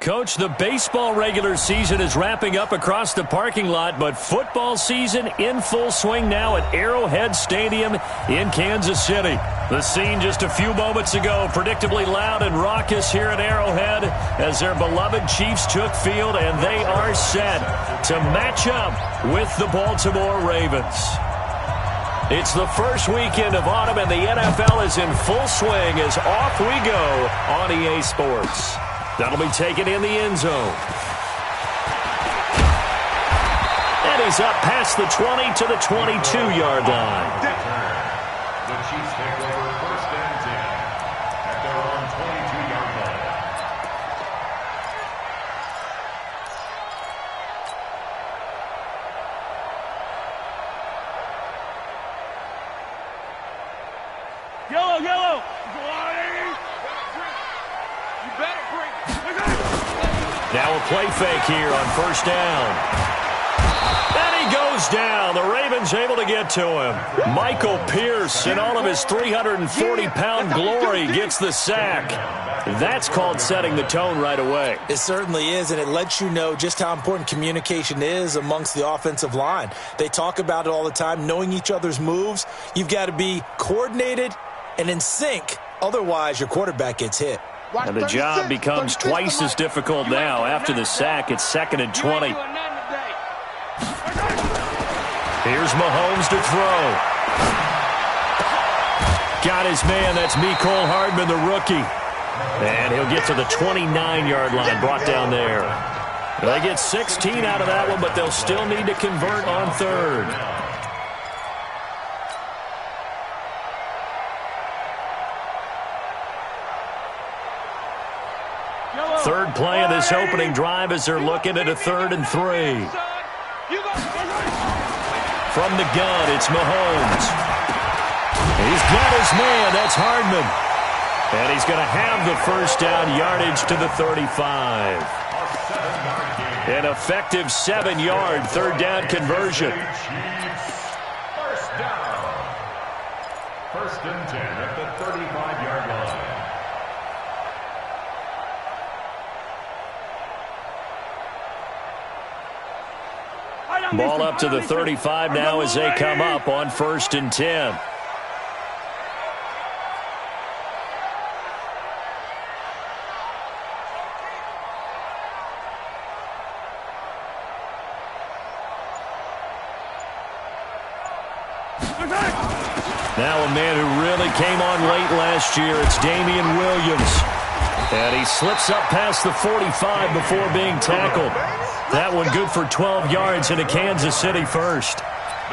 Coach, the baseball regular season is wrapping up across the parking lot, but football season in full swing now at Arrowhead Stadium in Kansas City. The scene just a few moments ago, predictably loud and raucous here at Arrowhead as their beloved Chiefs took field, and they are set to match up with the Baltimore Ravens. It's the first weekend of autumn, and the NFL is in full swing as off we go on EA Sports. That'll be taken in the end zone. And he's up past the 20 to the 22-yard line. The Chiefs take over first and 10 at their own 22-yard line. Yellow, yellow. You better bring it. Now a play fake here on first down. And he goes down. The Ravens able to get to him. Michael Pierce, in all of his 340-pound glory, gets the sack. That's called setting the tone right away. It certainly is, and it lets you know just how important communication is amongst the offensive line. They talk about it all the time, knowing each other's moves. You've got to be coordinated and in sync. Otherwise, your quarterback gets hit. And the job becomes twice as difficult now. After the sack, it's 2nd and 20. Here's Mahomes to throw. Got his man. That's Mecole Hardman, the rookie. And he'll get to the 29-yard line, brought down there. They get 16 out of that one, but they'll still need to convert on third. Third play of this opening drive as they're looking at a 3rd and 3. From the gun, it's Mahomes. He's got his man. That's Hardman. And he's going to have the first down yardage to the 35. An effective 7-yard third down conversion. First down. First and 10 at the 35-yard line. Ball up to the 35 now as they come up on 1st and 10. Now a man who really came on late last year, it's Damien Williams. And he slips up past the 45 before being tackled. That one good for 12 yards in a Kansas City first.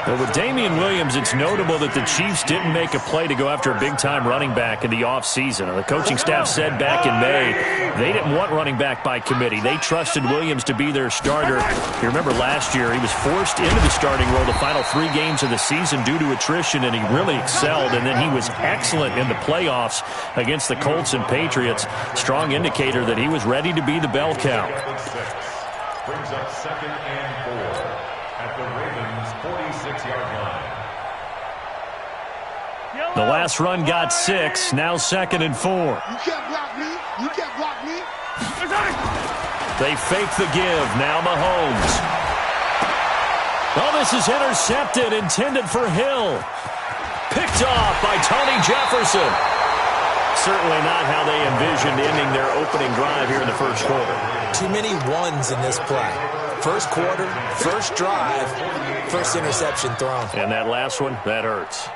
But with Damien Williams, it's notable that the Chiefs didn't make a play to go after a big-time running back in the offseason. The coaching staff said back in May they didn't want running back by committee. They trusted Williams to be their starter. You remember last year he was forced into the starting role the final 3 games of the season due to attrition, and he really excelled. And then he was excellent in the playoffs against the Colts and Patriots. Strong indicator that he was ready to be the bell cow. Brings up 2nd and 4 at the Ravens' 46-yard line. The last run got 6. Now 2nd and 4. You can't block me. You can't block me. They fake the give. Now Mahomes. Oh, this is intercepted. Intended for Hill. Picked off by Tony Jefferson. Certainly not how they envisioned ending their opening drive here in the first quarter. Too many ones in this play. First quarter, first drive, first interception thrown. And that last one, that hurts.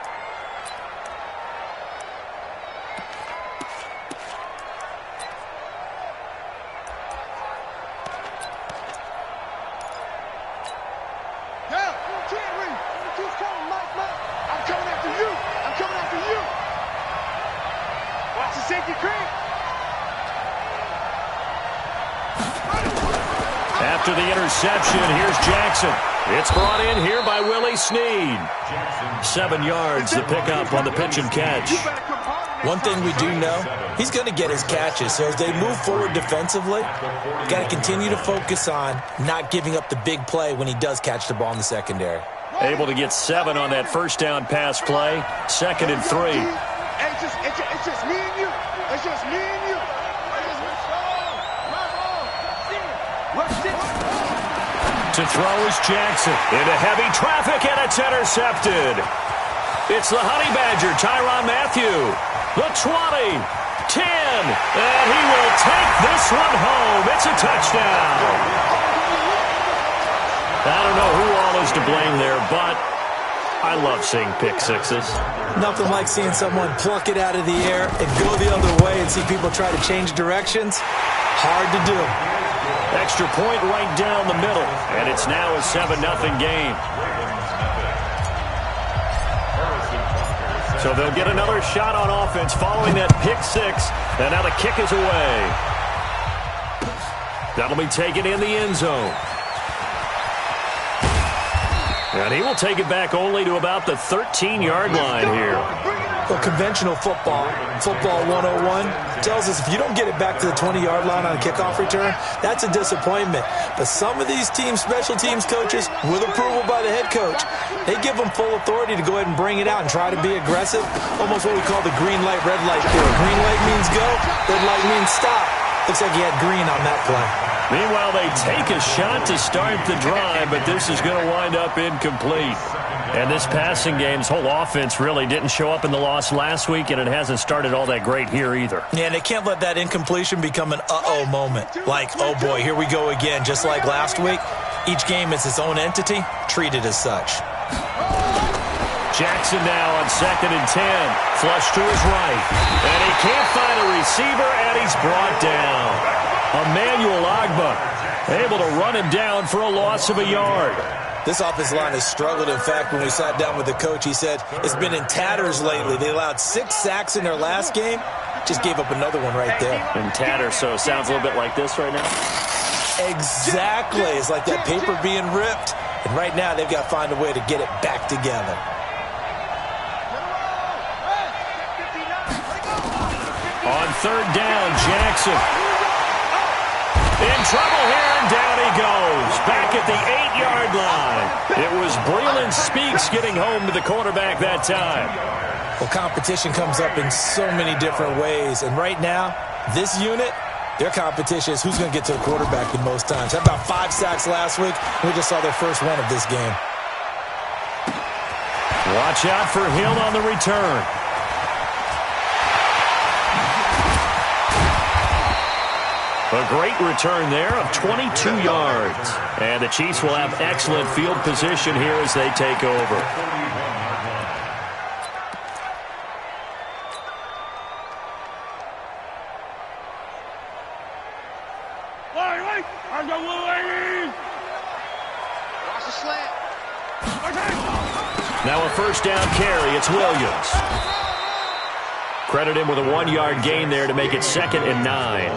I'm coming after you. I'm coming after you. Watch the safety creep. After the interception, here's Jackson. It's brought in here by Willie Snead. 7 yards, the pickup on the pitch and catch. One thing we do know, he's going to get his catches. So as they move forward defensively, got to continue to focus on not giving up the big play when he does catch the ball in the secondary. Able to get 7 on that first down pass play. 2nd and 3. It's just me and you. It's just me and you. To throw is Jackson. Into heavy traffic, and it's intercepted. It's the Honey Badger, Tyrann Mathieu. The 20, 10, and he will take this one home. It's a touchdown. I don't know who all is to blame there, but I love seeing pick sixes. Nothing like seeing someone pluck it out of the air and go the other way and see people try to change directions. Hard to do. Extra point right down the middle, and it's now a 7-0 game. So they'll get another shot on offense following that pick six, and now the kick is away. That'll be taken in the end zone. And he will take it back only to about the 13-yard line here. Well, conventional football 101, tells us if you don't get it back to the 20-yard line on a kickoff return, that's a disappointment. But some of these teams, special teams coaches, with approval by the head coach, they give them full authority to go ahead and bring it out and try to be aggressive, almost what we call the green light, red light theory. Green light means go, red light means stop. Looks like he had green on that play. Meanwhile, they take a shot to start the drive, but this is going to wind up incomplete. And this passing game's whole offense really didn't show up in the loss last week, and it hasn't started all that great here either. Yeah, and they can't let that incompletion become an uh-oh moment. Like, oh boy, here we go again. Just like last week, each game is its own entity, treated as such. Jackson now on 2nd and 10. Flush to his right. And he can't find a receiver, and he's brought down. Emmanuel Agba able to run him down for a loss of a yard. This offensive line has struggled. In fact, when we sat down with the coach, he said it's been in tatters lately. They allowed 6 sacks in their last game. Just gave up another one right there. In tatters, so it sounds a little bit like this right now. Exactly. It's like that paper being ripped. And right now, they've got to find a way to get it back together. On 3rd down, Jackson. In trouble here, and down he goes. Back at the 8-yard line. It was Breland Speaks getting home to the quarterback that time. Well, competition comes up in so many different ways. And right now, this unit, their competition is who's going to get to the quarterback the most times. Had about 5 sacks last week. We just saw their first one of this game. Watch out for Hill on the return. A great return there of 22 yards. And the Chiefs will have excellent field position here as they take over. Now a 1st down carry. It's Williams. Credit him with a 1-yard gain there to make it 2nd and 9.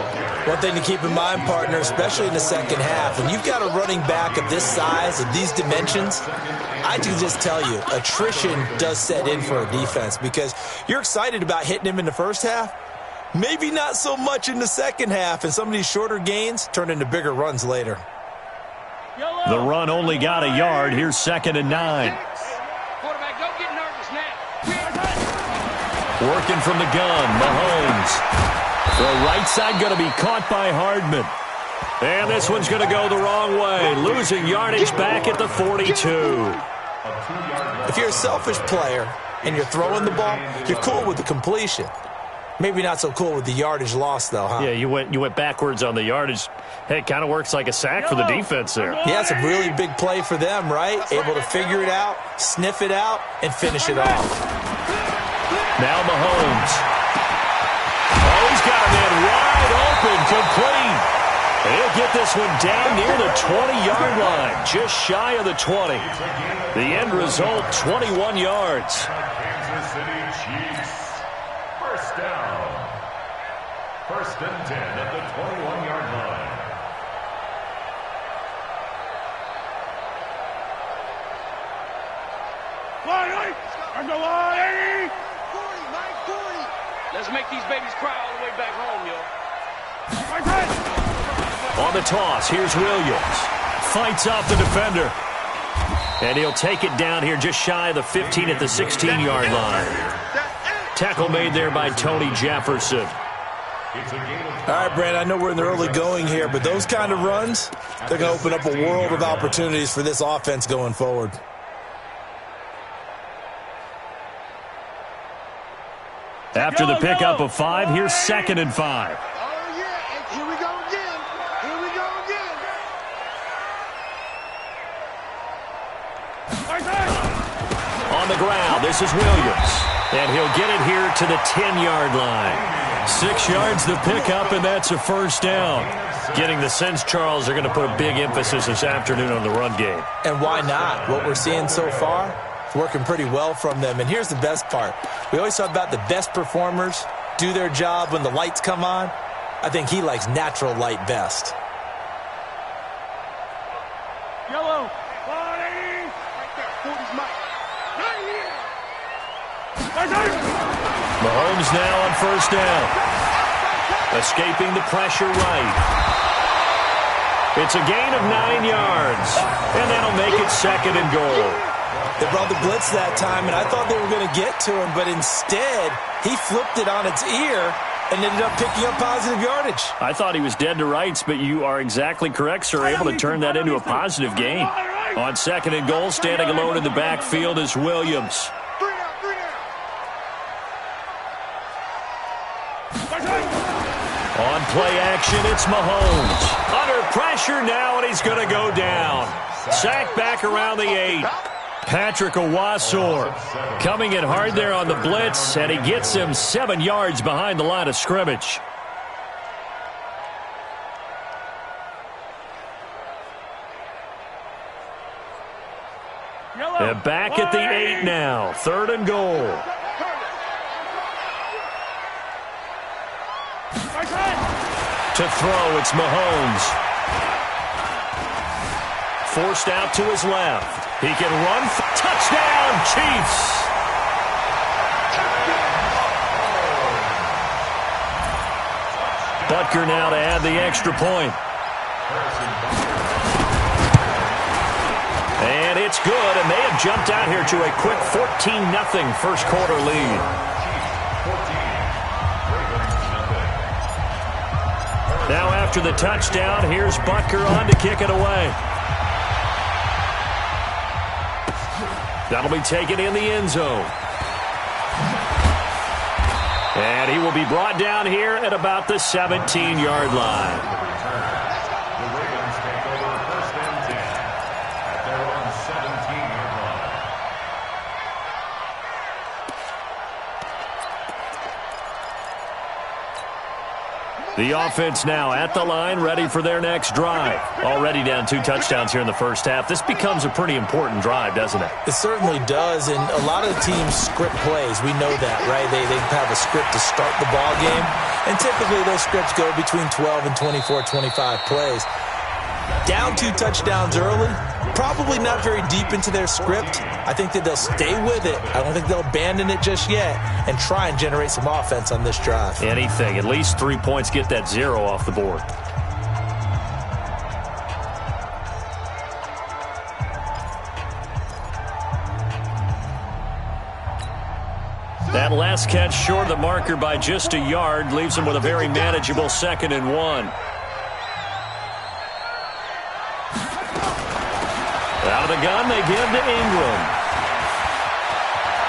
One thing to keep in mind, partner, especially in the second half, when you've got a running back of this size, of these dimensions, I can just tell you, attrition does set in for a defense because you're excited about hitting him in the first half, maybe not so much in the second half, and some of these shorter gains turn into bigger runs later. The run only got a yard. Here's 2nd and 9. Quarterback, don't get nervous now. Working from the gun, Mahomes. The right side going to be caught by Hardman. And this one's going to go the wrong way, losing yardage back at the 42. If you're a selfish player and you're throwing the ball, you're cool with the completion. Maybe not so cool with the yardage loss, though, huh? Yeah, you went backwards on the yardage. Hey, it kind of works like a sack for the defense there. Yeah, it's a really big play for them, right? Able to figure it out, sniff it out, and finish it off. Now Mahomes. Oh, he's got a man wide open, complete. He'll get this one down near the 20-yard line, just shy of the 20. The end result, 21 yards. Kansas City Chiefs. 1st down. 1st and 10 at the 21-yard line. Let's make these babies cry all the way back home, yo. On the toss, here's Williams. Fights off the defender. And he'll take it down here just shy of the 15 at the 16-yard line. Tackle made there by Tony Jefferson. It's a game of All right, Brandon, I know we're in the early going here, but those kind of runs, they're going to open up a world of opportunities for this offense going forward. After the pickup of 5, here's 2nd and 5. Oh, yeah. Here we go again. Here we go again. On the ground, this is Williams. And he'll get it here to the 10-yard line. 6 yards the pickup, and that's a first down. Getting the sense, Charles, they're going to put a big emphasis this afternoon on the run game. And why not? What we're seeing so far, it's working pretty well from them. And here's the best part. We always talk about the best performers do their job when the lights come on. I think he likes natural light best. Yellow. 40. Right there. 40's Mike. Right here. Mahomes now on first down. Escaping the pressure right. It's a gain of 9 yards. And that'll make it 2nd and goal. They brought the blitz that time, and I thought they were going to get to him, but instead, he flipped it on its ear and ended up picking up positive yardage. I thought he was dead to rights, but you are exactly correct, sir. Able to turn that into a positive gain. On 2nd and goal, standing alone in the backfield is Williams. On play action, it's Mahomes. Under pressure now, and he's going to go down. Sacked back around the 8. Patrick Owasor coming in hard there on the blitz, and he gets him 7 yards behind the line of scrimmage. They're back at the 8 now. 3rd and goal. To throw, it's Mahomes. Forced out to his left. He can run. Touchdown, Chiefs! Butker now to add the extra point. And it's good, and they have jumped out here to a quick 14-0 first quarter lead. Now after the touchdown, here's Butker on to kick it away. That'll be taken in the end zone. And he will be brought down here at about the 17-yard line. The Ravens take over 1st and 10 at their own 17-yard line. The offense now at the line, ready for their next drive. Already down 2 touchdowns here in the first half. This becomes a pretty important drive, doesn't it? It certainly does, and a lot of the teams script plays. We know that, right? They have a script to start the ball game, and typically those scripts go between 12 and 24, 25 plays. Down 2 touchdowns early, probably not very deep into their script. I think that they'll stay with it. I don't think they'll abandon it just yet and try and generate some offense on this drive. Anything. At least 3 points, get that 0 off the board. That last catch short of the marker by just a yard leaves him with a very manageable 2nd and 1. Out of the gun, they give to Ingram.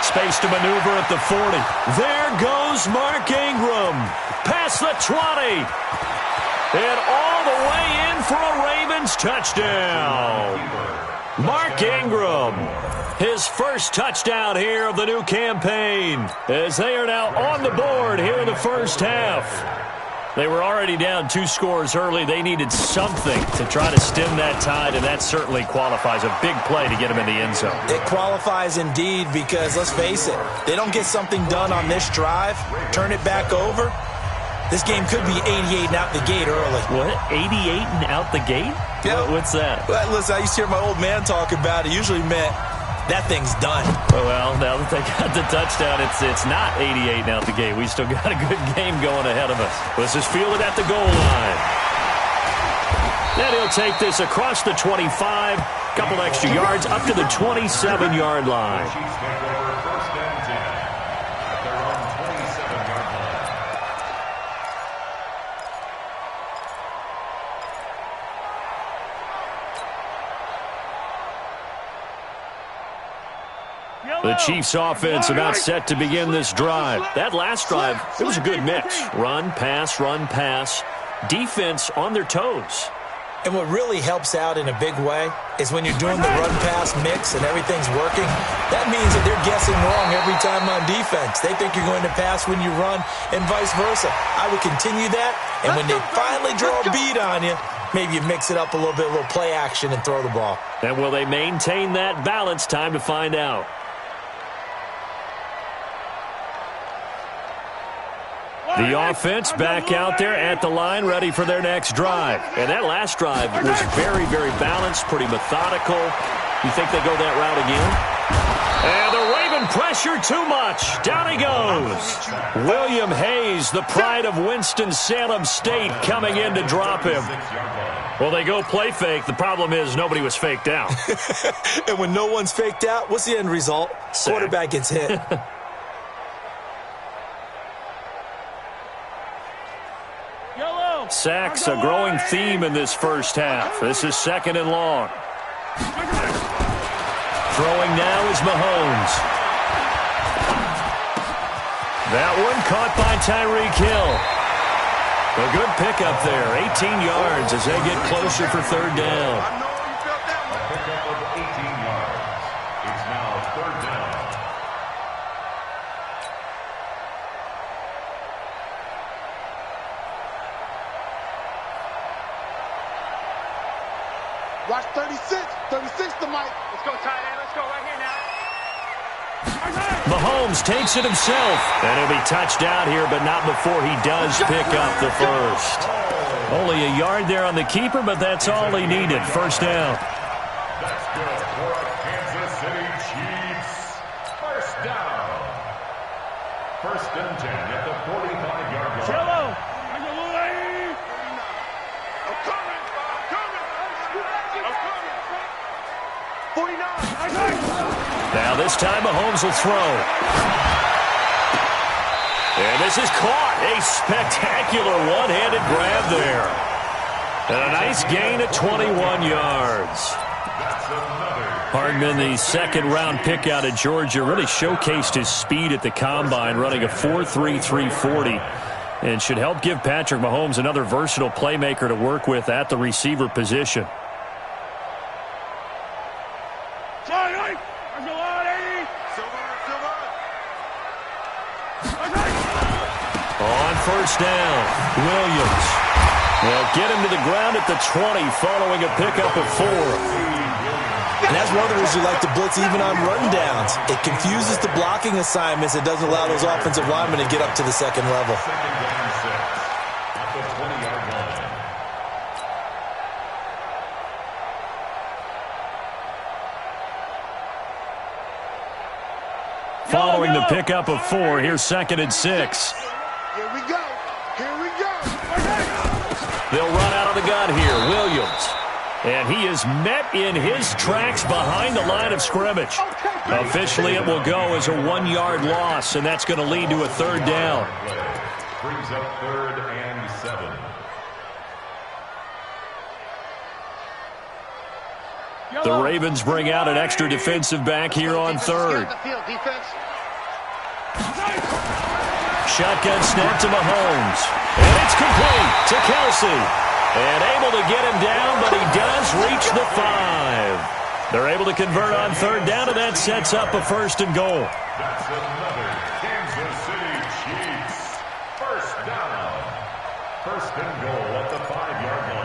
Space to maneuver at the 40. There goes Mark Ingram. Past the 20. And all the way in for a Ravens touchdown. Mark Ingram. His first touchdown here of the new campaign. As they are now on the board here in the first half. They were already down 2 scores early. They needed something to try to stem that tide, and that certainly qualifies. A big play to get them in the end zone. It qualifies indeed because, let's face it, they don't get something done on this drive, turn it back over, this game could be 88 and out the gate early. What? 88 and out the gate? Yeah. What's that? Well, listen, I used to hear my old man talk about it. Usually meant that thing's done. Well, now that they got the touchdown, it's not 88 out the gate. We still got a good game going ahead of us. This is fielded at the goal line. Then he'll take this across the 25, couple extra yards, up to the 27-yard line. Chiefs take over 1st and 10 at their own 27-yard line. The Chiefs offense about set to begin this drive. That last drive, it was a good mix. Run, pass, defense on their toes. And what really helps out in a big way is when you're doing the run-pass mix and everything's working, that means that they're guessing wrong every time on defense. They think you're going to pass when you run and vice versa. I would continue that, and when they finally draw a beat on you, maybe you mix it up a little bit, a little play action, and throw the ball. And will they maintain that balance? Time to find out. The offense back out there at the line, ready for their next drive. And that last drive was very, very balanced, pretty methodical. You think they go that route again? And the Raven pressure too much. Down he goes. William Hayes, the pride of Winston-Salem State, coming in to drop him. Well, they go play fake. The problem is nobody was faked out. And when no one's faked out, what's the end result? Sack. Quarterback gets hit. Sacks, a growing theme in this first half. This is 2nd and long. Throwing now is Mahomes. That one caught by Tyreek Hill. A good pickup there, 18 yards as they get closer for 3rd down. A pickup of 18 yards. It's now 3rd down. Watch 36. 36 to Mike. Let's go, tight end. Let's go right here now. Mahomes takes it himself. And he'll be touched out here, but not before he does pick up the first. Only a yard there on the keeper, but that's all he needed. 1st down. That's good for a Kansas City Chiefs. 1st down. 1st and 10 at the 45-yard line. Cello. I'm coming. 49. Now this time Mahomes will throw. And this is caught. A spectacular one-handed grab there. And a nice gain at 21 yards. Hardman, the 2nd-round pick out of Georgia, really showcased his speed at the combine, running a 4.3 340, and should help give Patrick Mahomes another versatile playmaker to work with at the receiver position. On 1st down, Williams. They'll get him to the ground at the 20 following a pickup of 4. And that's one of the reasons you like to blitz even on rundowns. It confuses the blocking assignments. It doesn't allow those offensive linemen to get up to the 2nd level. 2nd down 6 at the 20-yard line. Following the pickup of 4, here's 2nd and 6. Here we go. Here we go. They'll run out of the gun here. Williams. And he is met in his tracks behind the line of scrimmage. Officially, it will go as a 1-yard loss, and that's going to lead to a 3rd down. Brings up 3rd and 7. The Ravens bring out an extra defensive back here on 3rd. Shotgun snap to Mahomes. And it's complete to Kelsey. And able to get him down, but he does reach the 5. They're able to convert on 3rd down, and that sets up a 1st and goal. That's another Kansas City Chiefs. 1st down. 1st and goal at the 5-yard line.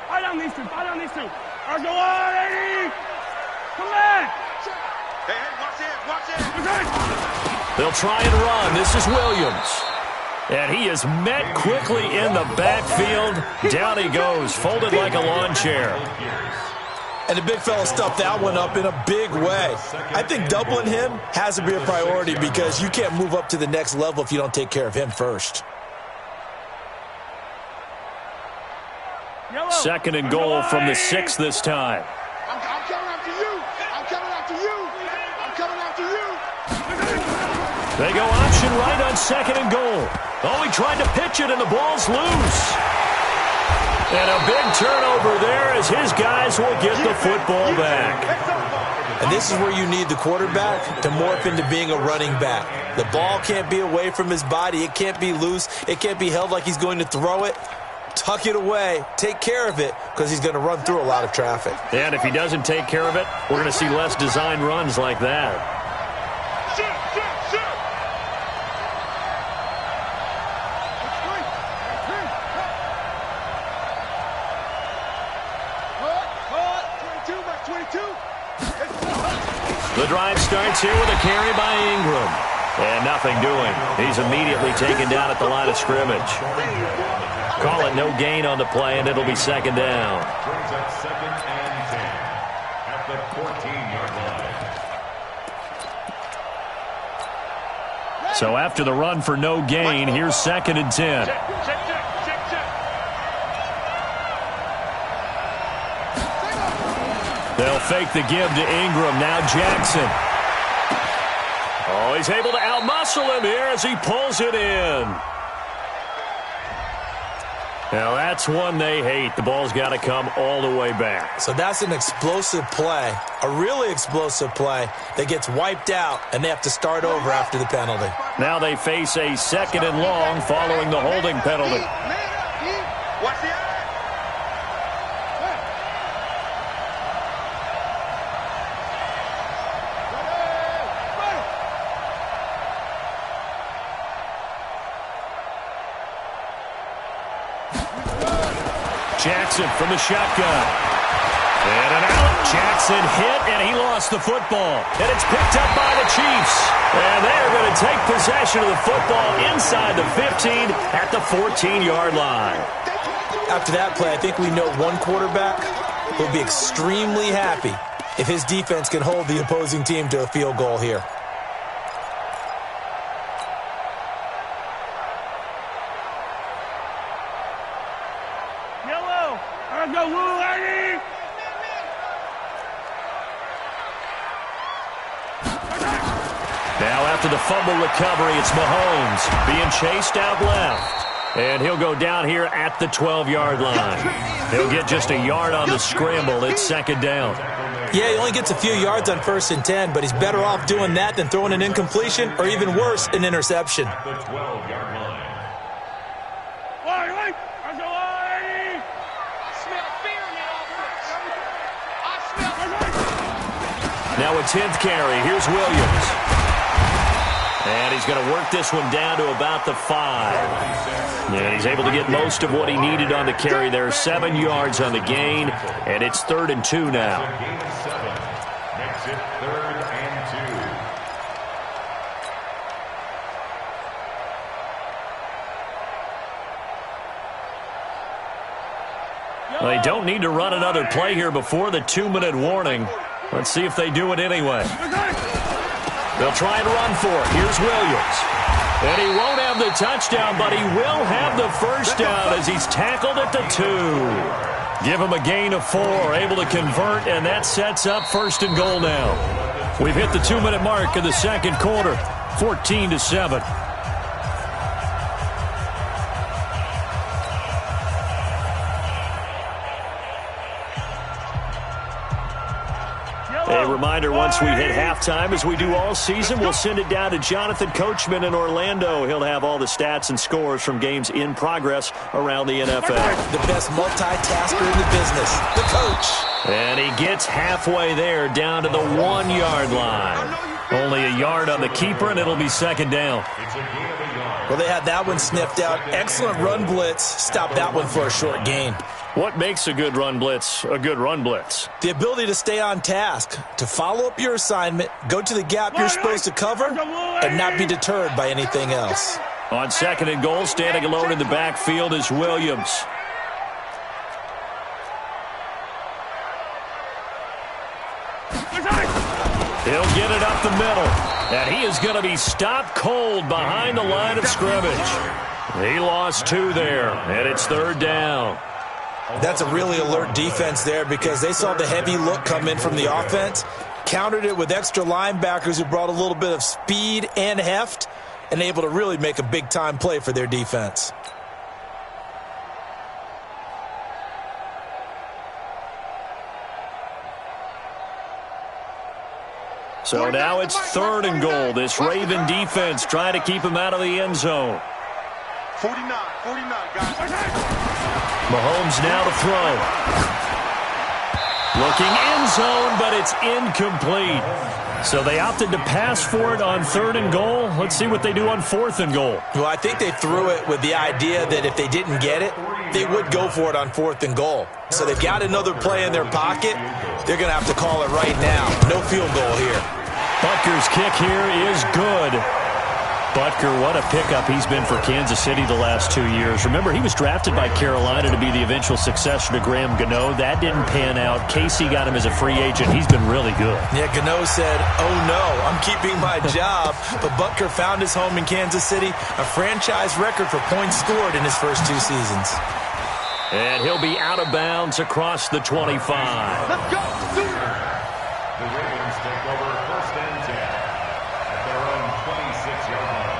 Fight on these two. Argolari! Come back! Hey, watch it! They'll try and run. This is Williams. And he is met quickly in the backfield. Down he goes, folded like a lawn chair. And the big fella stuffed that one up in a big way. I think doubling him has to be a priority because you can't move up to the next level if you don't take care of him first. 2nd and goal from the 6 this time. I'm coming after you. I'm coming after you. I'm coming after you. They go option right on 2nd and goal. Oh, he tried to pitch it, and the ball's loose. And a big turnover there as his guys will get the football back. And this is where you need the quarterback to morph into being a running back. The ball can't be away from his body. It can't be loose. It can't be held like he's going to throw it. Tuck it away. Take care of it because he's going to run through a lot of traffic. And if he doesn't take care of it, we're going to see less design runs like that. The drive starts here with a carry by Ingram. And nothing doing. He's immediately taken down at the line of scrimmage. Call it no gain on the play, and it'll be 2nd down. Brings up 2nd and 10 at the 14-yard line. So after the run for no gain, here's 2nd and 10. They'll fake the give to Ingram. Now Jackson. Oh, he's able to outmuscle him here as he pulls it in. Now that's one they hate. The ball's got to come all the way back. So that's an explosive play, a really explosive play that gets wiped out, and they have to start over after the penalty. Now they face a 2nd and long following the holding penalty. Watch the eye. Jackson from the shotgun. And an out. Jackson hit, and he lost the football. And it's picked up by the Chiefs. And they're going to take possession of the football inside the 15 at the 14-yard line. After that play, I think we know one quarterback will be extremely happy if his defense can hold the opposing team to a field goal here. Now after the fumble recovery, it's Mahomes being chased out left. And he'll go down here at the 12-yard line. He'll get just a yard on the scramble. It's 2nd down. Yeah, he only gets a few yards on 1st and 10, but he's better off doing that than throwing an incompletion or even worse, an interception. The 12-yard line. Now a 10th carry. Here's Williams. And he's going to work this one down to about the 5. And he's able to get most of what he needed on the carry there. 7 yards on the gain, and it's 3rd and 2 now. Gain of 7 makes it 3rd and 2. They don't need to run another play here before the 2-minute warning. Let's see if they do it anyway. They'll try and run for it. Here's Williams. And he won't have the touchdown, but he will have the first down as he's tackled at the 2. Give him a gain of 4, able to convert, and that sets up 1st and goal now. We've hit the 2-minute mark in the 2nd quarter, 14-7. A reminder, once we hit halftime, as we do all season, we'll send it down to Jonathan Coachman in Orlando. He'll have all the stats and scores from games in progress around the NFL. The best multitasker in the business, the coach. And he gets halfway there, down to the 1-yard line. Only a yard on the keeper, and it'll be 2nd down. Well, they had that one sniffed out. Excellent run blitz. Stopped that one for a short gain. What makes a good run blitz a good run blitz? The ability to stay on task, to follow up your assignment, go to the gap you're supposed to cover, and not be deterred by anything else. On 2nd and goal, standing alone in the backfield is Williams. He'll get it up the middle, and he is going to be stopped cold behind the line of scrimmage. He lost 2 there, and it's 3rd down. That's a really alert defense there because they saw the heavy look come in from the offense, countered it with extra linebackers who brought a little bit of speed and heft, and able to really make a big-time play for their defense. So now it's 3rd and goal. This Raven defense trying to keep him out of the end zone. 49, guys. Mahomes now to throw. Looking end zone, but it's incomplete. So they opted to pass for it on 3rd and goal. Let's see what they do on 4th and goal. Well, I think they threw it with the idea that if they didn't get it, they would go for it on 4th and goal. So they've got another play in their pocket. They're going to have to call it right now. No field goal here. Butker's kick here is good. Butker, what a pickup he's been for Kansas City the last 2 years. Remember, he was drafted by Carolina to be the eventual successor to Graham Gano. That didn't pan out. Casey got him as a free agent. He's been really good. Yeah, Gano said, oh no, I'm keeping my job. But Butker found his home in Kansas City, a franchise record for points scored in his first 2 seasons. And he'll be out of bounds across the 25. Let's go. The Ravens take over 1st and 10 at their own 26-yard line.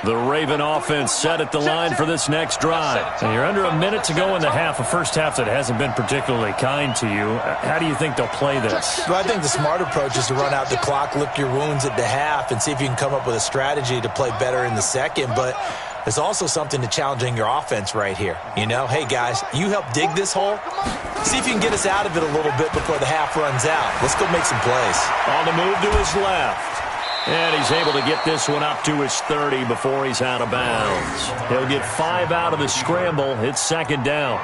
The Raven offense set at the line for this next drive. And you're under a minute to go in the half, a first half that hasn't been particularly kind to you. How do you think they'll play this? Well, I think the smart approach is to run out the clock, lick your wounds at the half, and see if you can come up with a strategy to play better in the second. But there's also something to challenging your offense right here. You know, hey, guys, you help dig this hole. See if you can get us out of it a little bit before the half runs out. Let's go make some plays. On the move to his left. And he's able to get this one up to his 30 before he's out of bounds. He'll get 5 out of the scramble. It's 2nd down.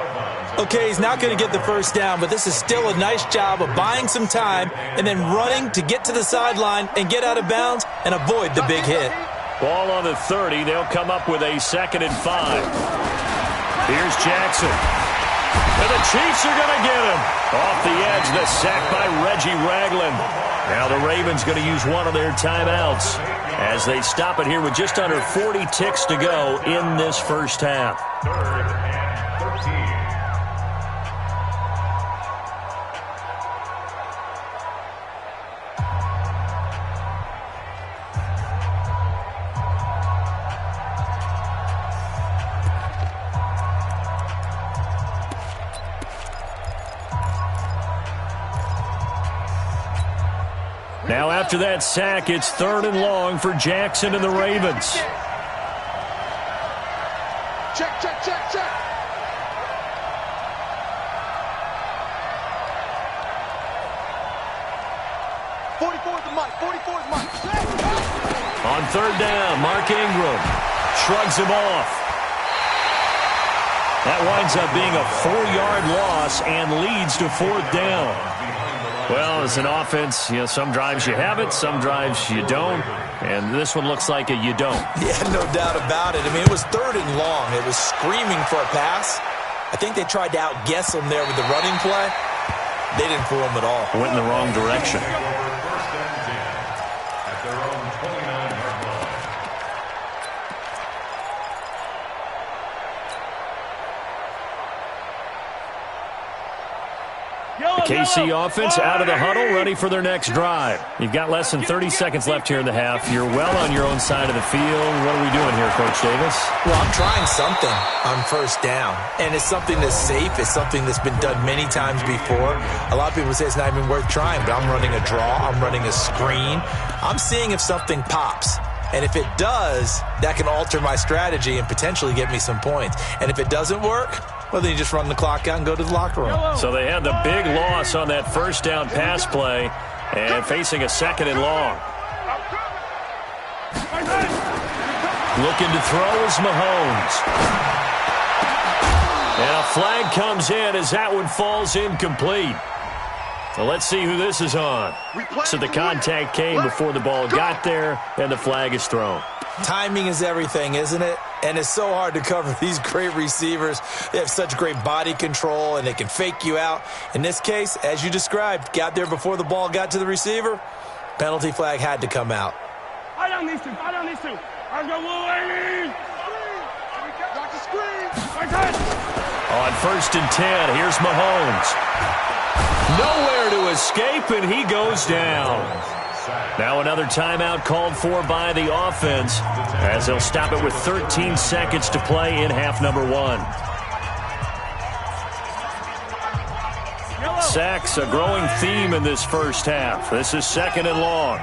Okay, he's not going to get the first down, but this is still a nice job of buying some time and then running to get to the sideline and get out of bounds and avoid the big hit. Ball on the 30. They'll come up with a 2nd and 5. Here's Jackson. And the Chiefs are going to get him. Off the edge, the sack by Reggie Ragland. Now the Ravens going to use one of their timeouts as they stop it here with just under 40 ticks to go in this first half. 3rd and 13. Now after that sack, it's 3rd and long for Jackson and the Ravens. Check. 44 is Mike. On 3rd down, Mark Ingram shrugs him off. That winds up being a 4-yard loss and leads to 4th down. Well, as an offense, you know, some drives you have it, some drives you don't, and this one looks like a you don't. Yeah, no doubt about it. I mean, it was 3rd and long. It was screaming for a pass. I think they tried to outguess him there with the running play. They didn't fool him at all. Went in the wrong direction. 1st and 10 at their own 29-yard line. KC offense out of the huddle, ready for their next drive. You've got less than 30 seconds left here in the half. You're well on your own side of the field. What are we doing here, Coach Davis? Well, I'm trying something on 1st down, and it's something that's safe. It's something that's been done many times before. A lot of people say it's not even worth trying, but I'm running a draw. I'm running a screen. I'm seeing if something pops. And if it does, that can alter my strategy and potentially get me some points. And if it doesn't work, well, then you just run the clock out and go to the locker room. So they had the big loss on that 1st down pass play and facing a 2nd and long. Looking to throw is Mahomes. And a flag comes in as that one falls incomplete. So let's see who this is on. So the contact came before the ball got there, and the flag is thrown. Timing is everything, isn't it? And it's so hard to cover these great receivers. They have such great body control, and they can fake you out. In this case, as you described, got there before the ball got to the receiver. Penalty flag had to come out. I don't need to. I'm going to On 1st and 10, here's Mahomes. Nowhere to escape, and he goes down. Now another timeout called for by the offense as they'll stop it with 13 seconds to play in half number 1. Sacks, a growing theme in this first half. This is 2nd and long.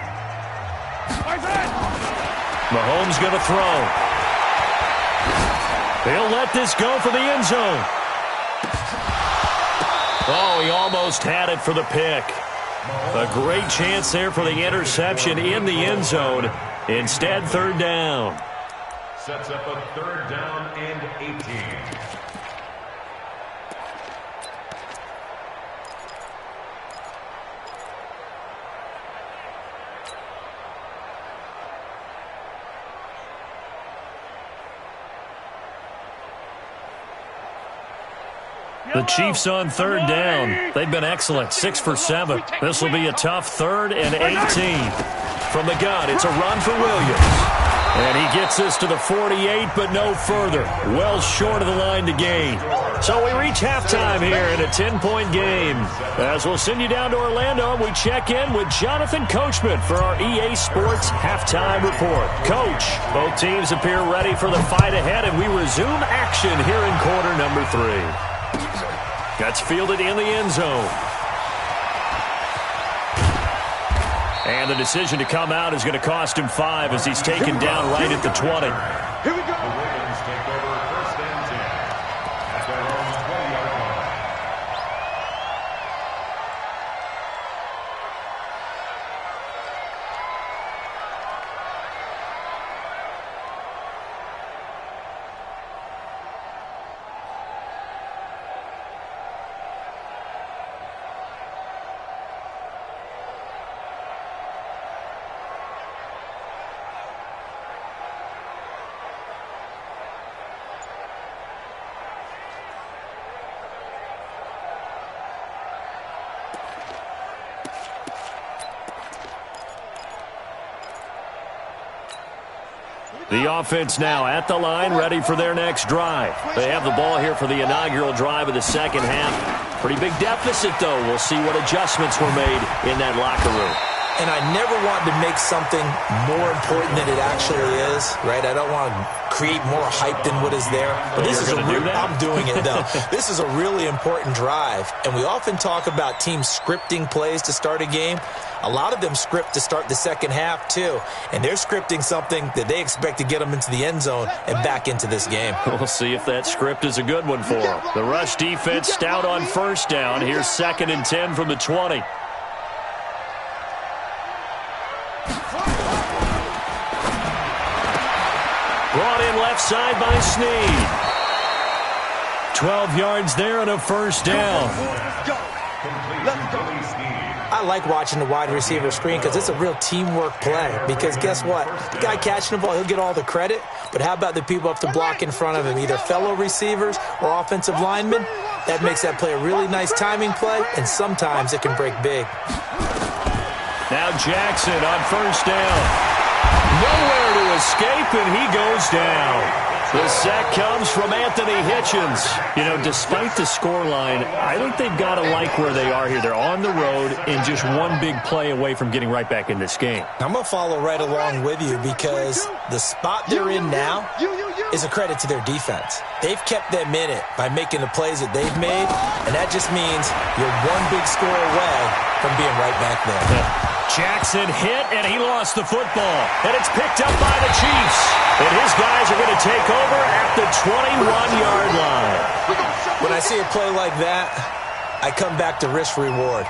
Mahomes going to throw. He'll let this go for the end zone. Oh, he almost had it for the pick. A great chance there for the interception in the end zone. Instead, 3rd down. Sets up a 3rd down and 18. The Chiefs on 3rd down. They've been excellent, 6 for 7. This will be a tough 3rd and 18. From the gun, it's a run for Williams. And he gets this to the 48, but no further. Well short of the line to gain. So we reach halftime here in a 10-point game. As we'll send you down to Orlando, and we check in with Jonathan Coachman for our EA Sports Halftime Report. Coach, both teams appear ready for the fight ahead, and we resume action here in quarter number 3. That's fielded in the end zone. And the decision to come out is going to cost him 5 as he's taken down right at the 20. Here we go. The Ravens take over 1st and 10 at their own 20-yard line. The offense now at the line, ready for their next drive. They have the ball here for the inaugural drive of the second half. Pretty big deficit, though. We'll see what adjustments were made in that locker room. And I never want to make something more important than it actually is, right? I don't want to create more hype than what is there. But this is I'm doing it, though. This is a really important drive. And we often talk about teams scripting plays to start a game. A lot of them script to start the second half, too. And they're scripting something that they expect to get them into the end zone and back into this game. We'll see if that script is a good one for them. The rush defense stout on 1st down. Here's 2nd and 10 from the 20. Brought in left side by Snead. 12 yards there and a 1st down. I like watching the wide receiver screen because it's a real teamwork play. Because guess what? The guy catching the ball, he'll get all the credit. But how about the people up to block in front of him, either fellow receivers or offensive linemen? That makes that play a really nice timing play, and sometimes it can break big. Now Jackson on 1st down. Nowhere to escape, and he goes down. The sack comes from Anthony Hitchens. You know, despite the scoreline, I think they've got to like where they are here. They're on the road and just one big play away from getting right back in this game. I'm going to follow right along with you because the spot they're in now is a credit to their defense. They've kept them in it by making the plays that they've made, and that just means you're one big score away from being right back there. Jackson hit, and he lost the football. And it's picked up by the Chiefs. And his guys are going to take over at the 21-yard line. When I see a play like that, I come back to risk-reward.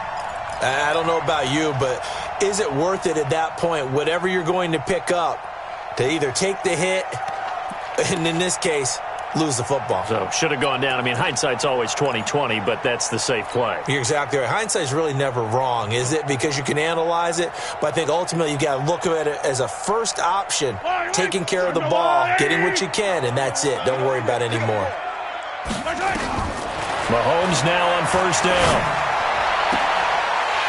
I don't know about you, but is it worth it at that point, whatever you're going to pick up, to either take the hit, and in this case, lose the football? So, should have gone down. I mean, hindsight's always 20/20, but that's the safe play. You're exactly right. Hindsight's really never wrong, is it? Because you can analyze it, but I think ultimately you got to look at it as a first option, taking care of the ball, getting what you can, and that's it. Don't worry about any more. Mahomes now on 1st down.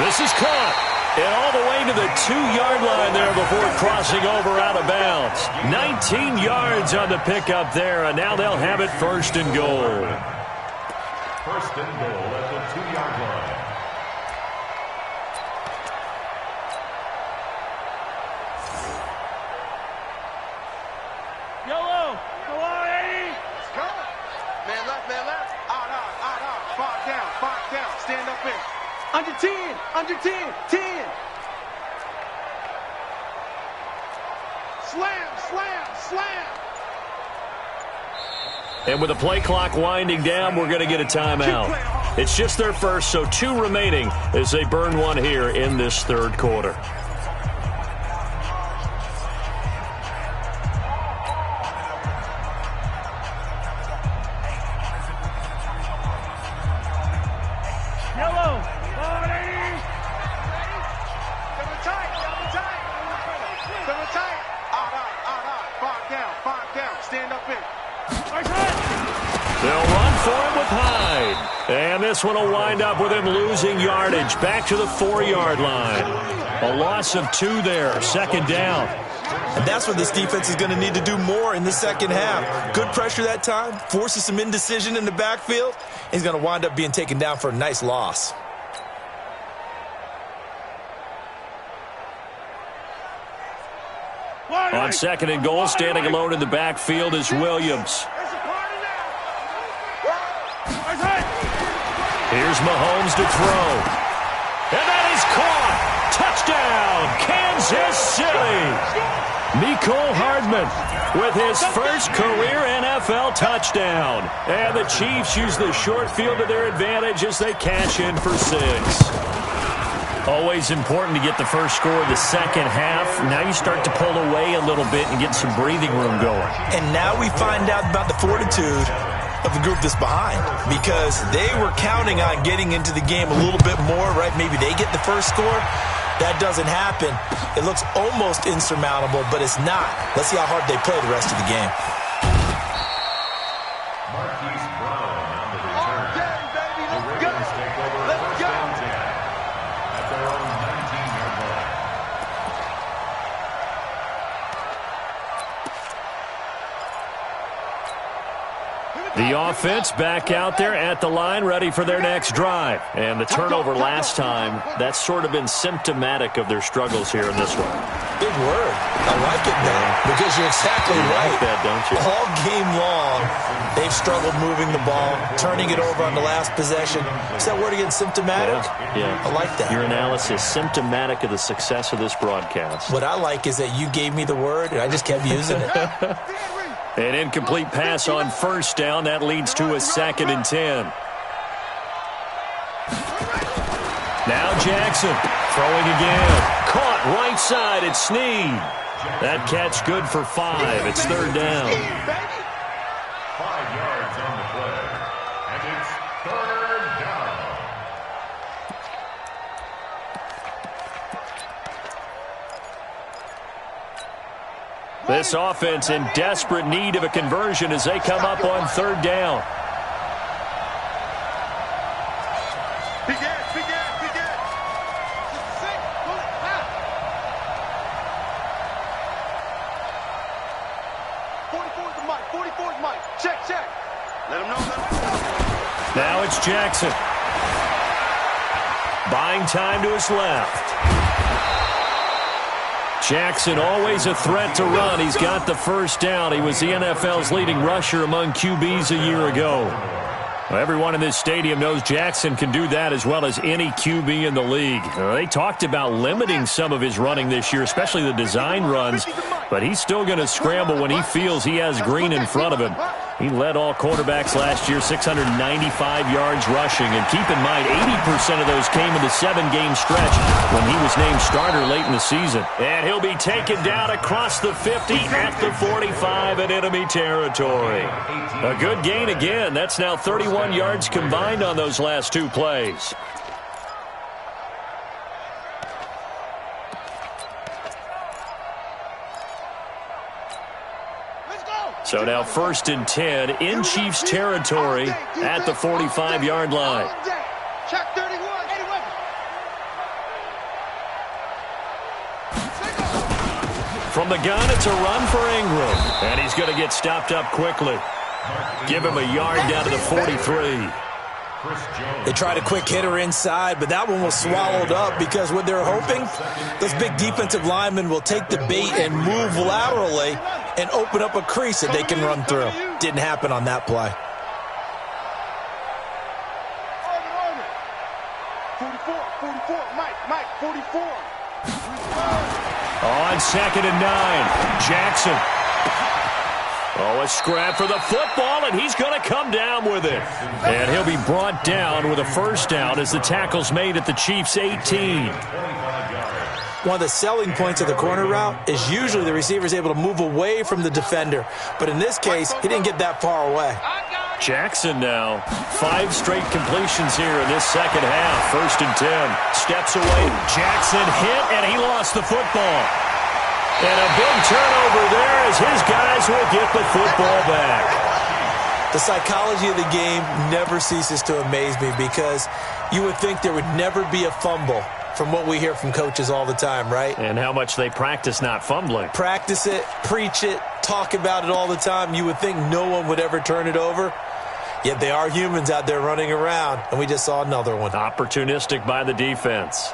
This is caught. And all the way to the 2-yard line there before crossing over out of bounds. 19 yards on the pickup there, and now they'll have it first and goal. First and goal at the 2-yard line. Yellow. Go on, 80. Let's go. Man left, man left. Out. 5 down. Stand up in. Under 10. 10. Slam. And with the play clock winding down, we're going to get a timeout. It's just their first, so 2 remaining as they burn one here in this third quarter. Yellow. Go on, 80. Double tight. Out. 5 down. Stand up in. They'll run for it with Hyde. And this one will wind up with him losing yardage. Back to the 4-yard line. A loss of 2 there. Second down. And that's what this defense is going to need to do more in the second half. Good pressure that time. Forces some indecision in the backfield. He's going to wind up being taken down for a nice loss. On second and goal, standing alone in the backfield is Williams. Here's Mahomes to throw. And that is caught. Touchdown, Kansas City. Mecole Hardman with his first career NFL touchdown. And the Chiefs use the short field to their advantage as they cash in for 6. Always important to get the first score of the second half. Now you start to pull away a little bit and get some breathing room going. And now we find out about the fortitude of the group that's behind, because they were counting on getting into the game a little bit more, right? Maybe they get the first score. That doesn't happen. It looks almost insurmountable, but it's not. Let's see how hard they play the rest of the game. Marquise Brown on the return. Baby, The Ravens take over first and 10 at their own 19-yard line. The offense back out there at the line, ready for their next drive. And the turnover last time, that's sort of been symptomatic of their struggles here in this one. Big word. I like it, man, because you're exactly right. Like that, don't you? All game long, they've struggled moving the ball, turning it over on the last possession. Is that word again, symptomatic? Yeah. I like that. Your analysis, symptomatic of the success of this broadcast. What I like is that you gave me the word, and I just kept using it. An incomplete pass on first down. That leads to a 2nd and 10. Now Jackson throwing again. Caught right side. It's Snead. That catch good for 5. It's 3rd down. 5 yards on the play. And it's 3rd down. This offense in desperate need of a conversion as they come up on 3rd down. Big ass. 44's Mike. Check. Let him know. Now it's Jackson. Buying time to his left. Jackson always a threat to run. He's got the first down. He was the NFL's leading rusher among QBs a year ago. Well, everyone in this stadium knows Jackson can do that as well as any QB in the league. They talked about limiting some of his running this year, especially the design runs, but he's still going to scramble when he feels he has green in front of him. He led all quarterbacks last year, 695 yards rushing. And keep in mind, 80% of those came in the 7-game stretch when he was named starter late in the season. And he'll be taken down across the 50 at the 45 in enemy territory. A good gain again. That's now 31 yards combined on those last 2 plays. So now 1st and 10 in Chiefs territory at the 45-yard line. Check 31. From the gun, it's a run for Ingram. And he's going to get stopped up quickly. Give him a yard down to the 43. They tried a quick hitter inside, but that one was swallowed up because what they're hoping, those big defensive linemen will take the bait and move laterally and open up a crease that they can run through. Didn't happen on that play. 44, Mike, 44. On 2nd and 9, Jackson. Oh, a scrap for the football, and he's going to come down with it. And he'll be brought down with a first down as the tackle's made at the Chiefs' 18. One of the selling points of the corner route is usually the receiver is able to move away from the defender. But in this case, he didn't get that far away. Jackson now, 5 straight completions here in this second half. 1st and 10. Steps away. Jackson hit, and he lost the football. And a big turnover there as his guys will get the football back. The psychology of the game never ceases to amaze me because you would think there would never be a fumble from what we hear from coaches all the time, right? And how much they practice not fumbling. Practice it, preach it, talk about it all the time. You would think no one would ever turn it over. Yet they are humans out there running around, and we just saw another one. Opportunistic by the defense.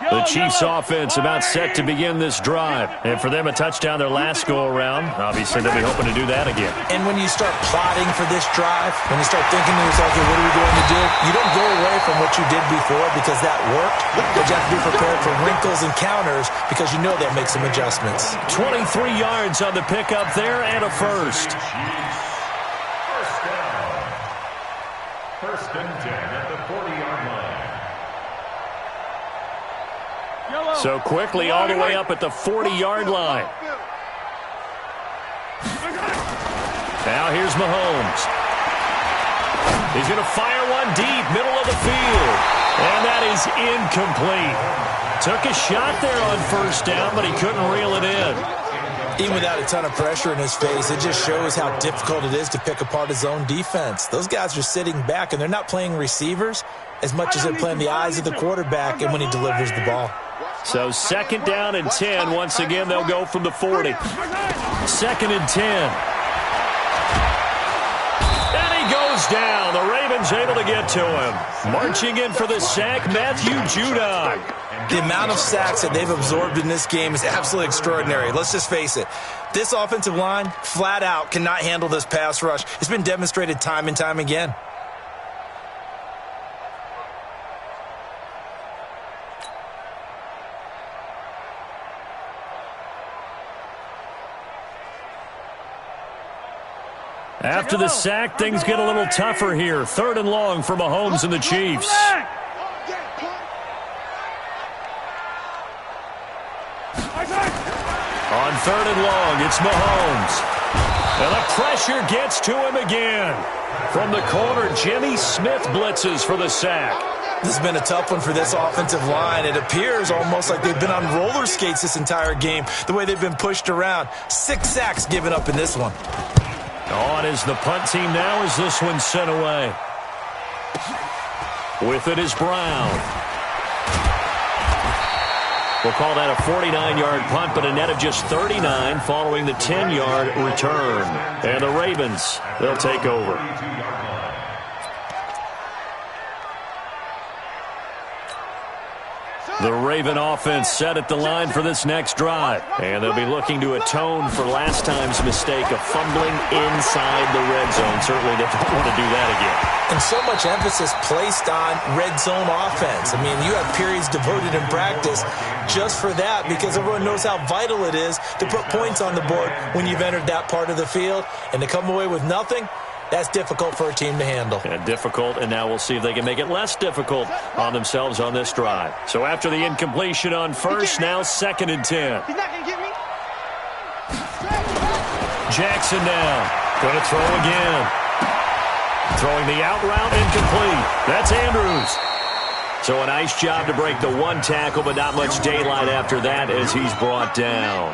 The Chiefs offense about set to begin this drive. And for them, a touchdown their last go-around. Obviously, they'll be hoping to do that again. And when you start plotting for this drive, when you start thinking to yourself, okay, what are we going to do? You don't go away from what you did before because that worked. But you have to be prepared for wrinkles and counters because you know they'll make some adjustments. 23 yards on the pickup there and a first. First down. 1st and 10 at the 40-yard line. So quickly all the way up at the 40-yard line. Now here's Mahomes. He's going to fire one deep, middle of the field. And that is incomplete. Took a shot there on 1st down, but he couldn't reel it in. Even without a ton of pressure in his face, it just shows how difficult it is to pick apart his own defense. Those guys are sitting back, and they're not playing receivers as much as they're playing the eyes of the quarterback and when he delivers the ball. So 2nd down and 10. Once again, they'll go from the 40. 2nd and 10. And he goes down. The Ravens able to get to him. Marching in for the sack, Matthew Judon. The amount of sacks that they've absorbed in this game is absolutely extraordinary. Let's just face it. This offensive line, flat out, cannot handle this pass rush. It's been demonstrated time and time again. After the sack, things get a little tougher here. 3rd and long for Mahomes and the Chiefs. On 3rd and long, it's Mahomes. And the pressure gets to him again. From the corner, Jimmy Smith blitzes for the sack. This has been a tough one for this offensive line. It appears almost like they've been on roller skates this entire game, the way they've been pushed around. 6 sacks given up in this one. On is the punt team now as this one's sent away. With it is Brown. We'll call that a 49-yard punt, but a net of just 39 following the 10-yard return. And the Ravens, they'll take over. The Raven offense set at the line for this next drive. And they'll be looking to atone for last time's mistake of fumbling inside the red zone. Certainly they don't want to do that again. And so much emphasis placed on red zone offense. I mean, you have periods devoted in practice just for that because everyone knows how vital it is to put points on the board when you've entered that part of the field. And to come away with nothing, that's difficult for a team to handle. And difficult, and now we'll see if they can make it less difficult on themselves on this drive. So after the incompletion on 1st, now 2nd and 10. He's not going to get me. Jackson now. Going to throw again. Throwing the out route, incomplete. That's Andrews. So a nice job to break the 1 tackle, but not much daylight after that as he's brought down.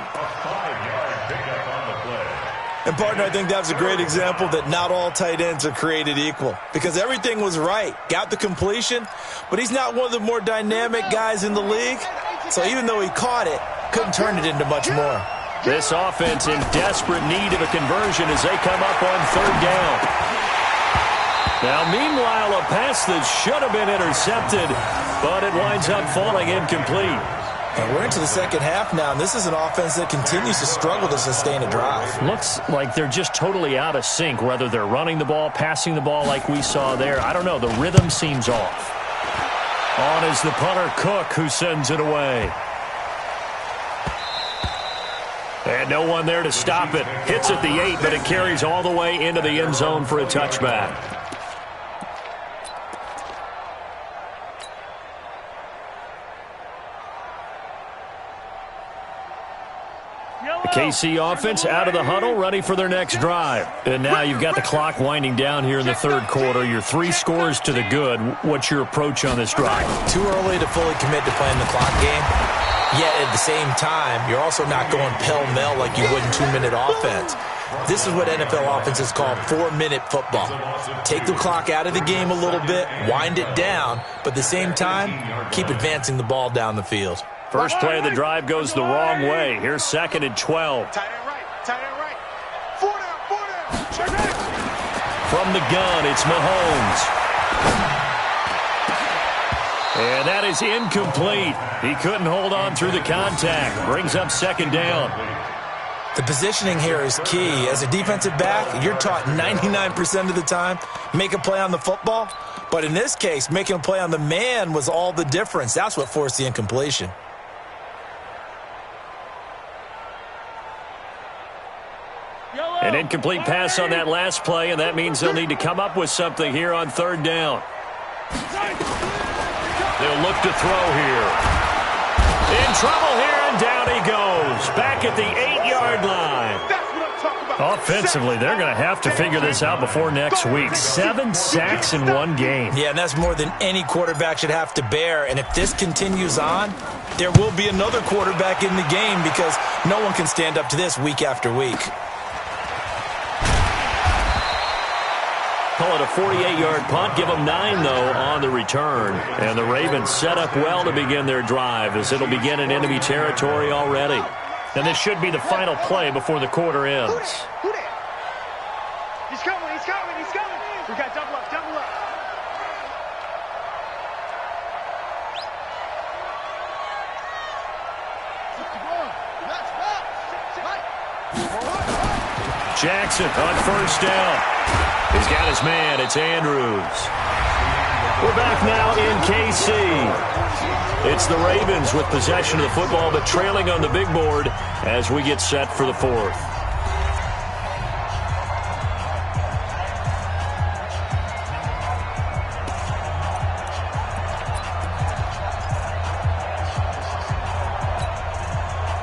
And, partner, I think that was a great example that not all tight ends are created equal because everything was right. Got the completion, but he's not one of the more dynamic guys in the league. So even though he caught it, couldn't turn it into much more. This offense in desperate need of a conversion as they come up on third down. Now, meanwhile, a pass that should have been intercepted, but it winds up falling incomplete. And we're into the second half now, and this is an offense that continues to struggle to sustain a drive. Looks like they're just totally out of sync, whether they're running the ball, passing the ball like we saw there. I don't know. The rhythm seems off. On is the punter, Cook, who sends it away. And no one there to stop it. Hits at the 8, but it carries all the way into the end zone for a touchback. The KC offense out of the huddle, ready for their next drive. And now you've got the clock winding down here in the third quarter. You're 3 scores to the good. What's your approach on this drive? Too early to fully commit to playing the clock game. Yet at the same time, you're also not going pell-mell like you would in 2-minute offense. This is what NFL offenses call 4-minute football. Take the clock out of the game a little bit, wind it down, but at the same time, keep advancing the ball down the field. First play of the drive goes the wrong way. Here's 2nd and 12. Tight end right. Tight end right. 4 down. From the gun, it's Mahomes. And that is incomplete. He couldn't hold on through the contact. Brings up 2nd down. The positioning here is key. As a defensive back, you're taught 99% of the time, make a play on the football. But in this case, making a play on the man was all the difference. That's what forced the incompletion. An incomplete pass on that last play, and that means they'll need to come up with something here on 3rd down. They'll look to throw here. In trouble here, and down he goes. Back at the 8-yard line. Offensively, they're going to have to figure this out before next week. 7 sacks in one game. Yeah, and that's more than any quarterback should have to bear. And if this continues on, there will be another quarterback in the game because no one can stand up to this week after week. Call it a 48-yard punt. Give them 9, though, on the return. And the Ravens set up well to begin their drive as it'll begin in enemy territory already. And this should be the final play before the quarter ends. Who that? He's coming, he's coming, he's coming. We got double up, double up. Jackson on 1st down. He's got his man. It's Andrews. We're back now in KC. It's the Ravens with possession of the football, but trailing on the big board as we get set for the 4th.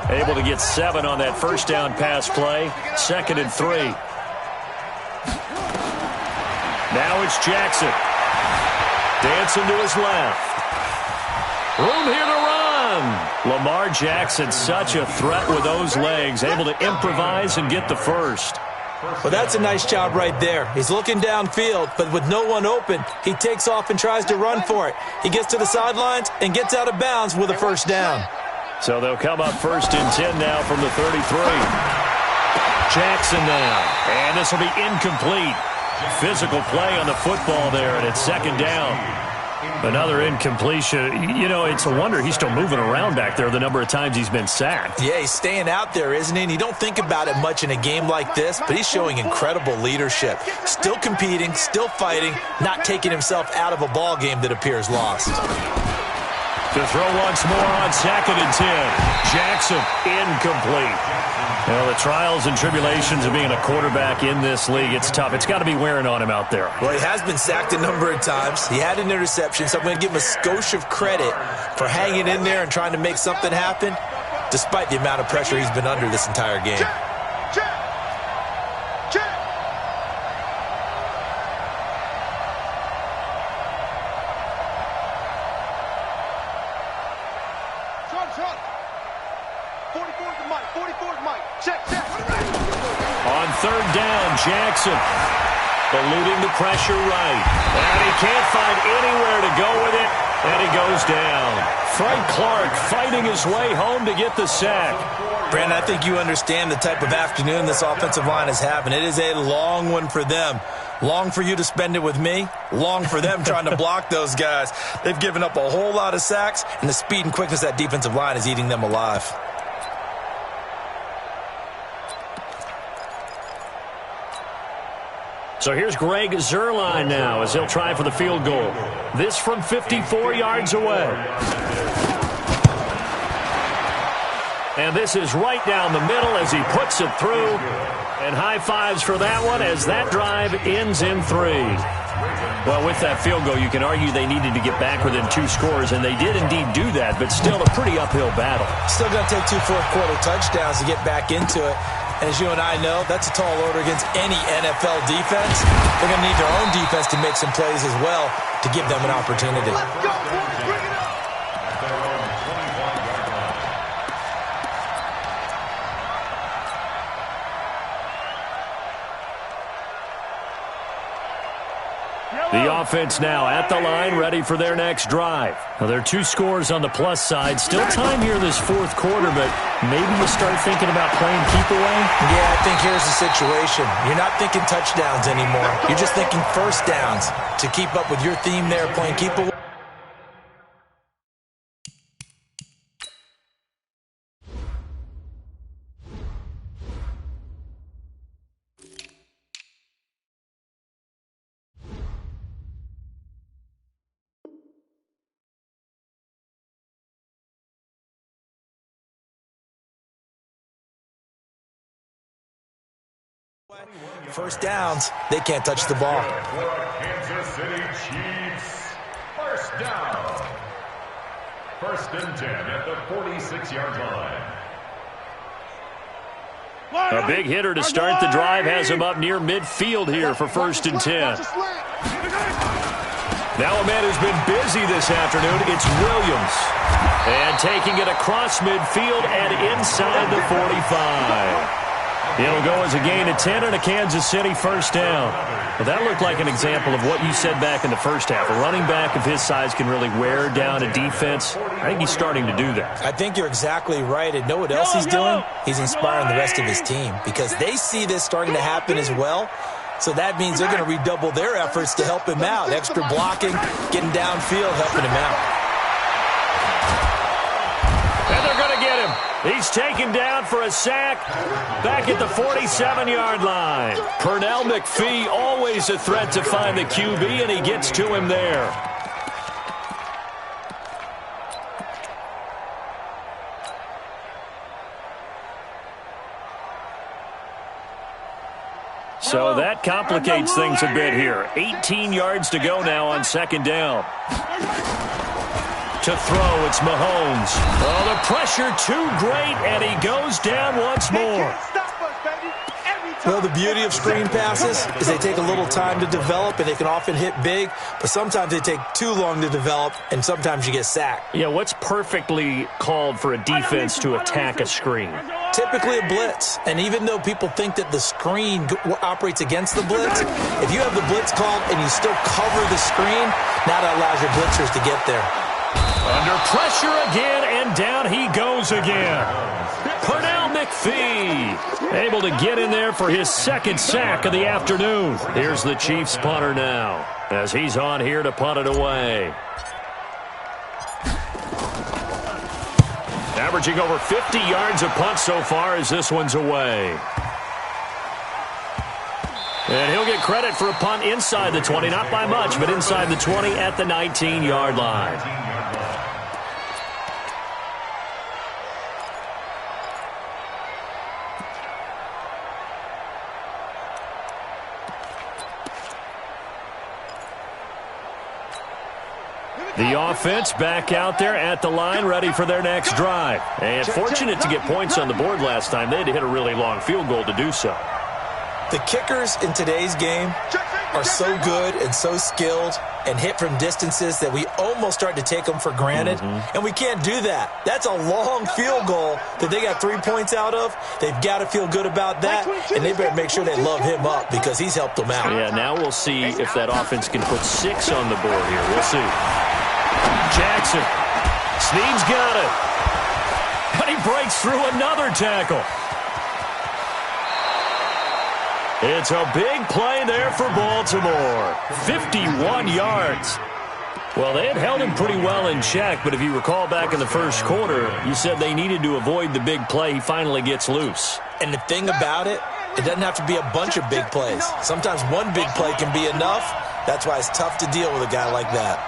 Able to get 7 on that 1st down pass play. 2nd and 3. Now it's Jackson. Dancing to his left. Room here to run. Lamar Jackson, such a threat with those legs. Able to improvise and get the first. Well, that's a nice job right there. He's looking downfield, but with no one open, he takes off and tries to run for it. He gets to the sidelines and gets out of bounds with a 1st down. So they'll come up 1st and 10 now from the 33. Jackson now. And this will be incomplete. Physical play on the football there, and it's 2nd down. Another incompletion. You know, it's a wonder he's still moving around back there the number of times he's been sacked. Yeah, he's staying out there, isn't he? And you don't think about it much in a game like this, but he's showing incredible leadership. Still competing, still fighting, not taking himself out of a ball game that appears lost. To throw once more on 2nd and 10. Jackson, incomplete. Well, the trials and tribulations of being a quarterback in this league, it's tough. It's got to be wearing on him out there. Well, he has been sacked a number of times. He had an interception, so I'm going to give him a skosh of credit for hanging in there and trying to make something happen, despite the amount of pressure he's been under this entire game. third down. Jackson eluding the pressure right. And he can't find anywhere to go with it. And he goes down. Frank Clark fighting his way home to get the sack. Brandon, I think you understand the type of afternoon this offensive line is having. It is a long one for them. Long for you to spend it with me. Long for them trying to block those guys. They've given up a whole lot of sacks, and the speed and quickness of that defensive line is eating them alive. So here's Greg Zuerlein now as he'll try for the field goal. This from 54 yards away. And this is right down the middle as he puts it through. And high fives for that one as that drive ends in 3. Well, with that field goal, you can argue they needed to get back within 2 scores, and they did indeed do that, but still a pretty uphill battle. Still going to take 2 fourth-quarter touchdowns to get back into it. And as you and I know, that's a tall order against any NFL defense. They're going to need their own defense to make some plays as well to give them an opportunity. Let's go, boys. Bring it up. The offense now at the line, ready for their next drive. Now, there are 2 scores on the plus side. Still time here this fourth quarter, but maybe you start thinking about playing keep away? Yeah, I think here's the situation. You're not thinking touchdowns anymore. You're just thinking first downs to keep up with your theme there, playing keep away. First downs, they can't touch the ball. Kansas City Chiefs. First down. 1st and 10 at the 46-yard line. A big hitter to start the drive has him up near midfield here for 1st and 10. Now a man who's been busy this afternoon, it's Williams. And taking it across midfield and inside the 45. It'll go as a gain of 10 and a Kansas City first down. Well, that looked like an example of what you said back in the first half. A running back of his size can really wear down a defense. I think he's starting to do that. I think you're exactly right. And know what else he's doing? He's inspiring the rest of his team because they see this starting to happen as well. So that means they're going to redouble their efforts to help him out. Extra blocking, getting downfield, helping him out. And they're going to get him. He's taken down for a sack back at the 47-yard line. Pernell McPhee, always a threat to find the QB, and he gets to him there. So that complicates things a bit here. 18 yards to go now on 2nd down. To throw, it's Mahomes. Oh, the pressure too great, and he goes down once more. Well, the beauty of screen passes is they take a little time to develop, and they can often hit big, but sometimes they take too long to develop, and sometimes you get sacked. Yeah, what's perfectly called for a defense to attack a screen? Typically a blitz, and even though people think that the screen operates against the blitz, if you have the blitz called and you still cover the screen, now that allows your blitzers to get there. Under pressure again, and down he goes again. Pernell McPhee able to get in there for his 2nd sack of the afternoon. Here's the Chiefs punter now as he's on here to punt it away. Averaging over 50 yards a punt so far as this one's away. And he'll get credit for a punt inside the 20, not by much, but inside the 20 at the 19-yard line. The offense back out there at the line, ready for their next drive. And fortunate to get points on the board last time. They had to hit a really long field goal to do so. The kickers in today's game are so good and so skilled and hit from distances that we almost start to take them for granted, and we can't do that. That's a long field goal that they got 3 points out of. They've got to feel good about that, and they better make sure they love him up because he's helped them out. Yeah, now we'll see if that offense can put 6 on the board here. We'll see. Jackson. Snead's got it. But he breaks through another tackle. It's a big play there for Baltimore. 51 yards. Well, they had held him pretty well in check, but if you recall back in the first quarter, you said they needed to avoid the big play. He finally gets loose. And the thing about it, it doesn't have to be a bunch of big plays. Sometimes one big play can be enough. That's why it's tough to deal with a guy like that.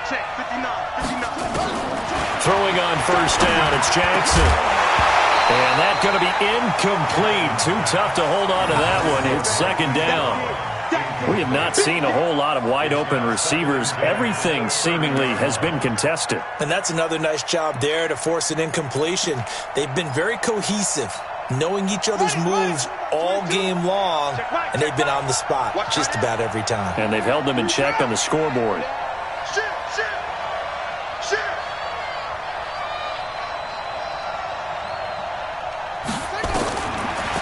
Check, 59. Throwing on first down, it's Jackson. And that's going to be incomplete. Too tough to hold on to that one. It's second down. We have not seen a whole lot of wide-open receivers. Everything seemingly has been contested. And that's another nice job there to force an incompletion. They've been very cohesive, knowing each other's moves all game long, and they've been on the spot just about every time. And they've held them in check on the scoreboard.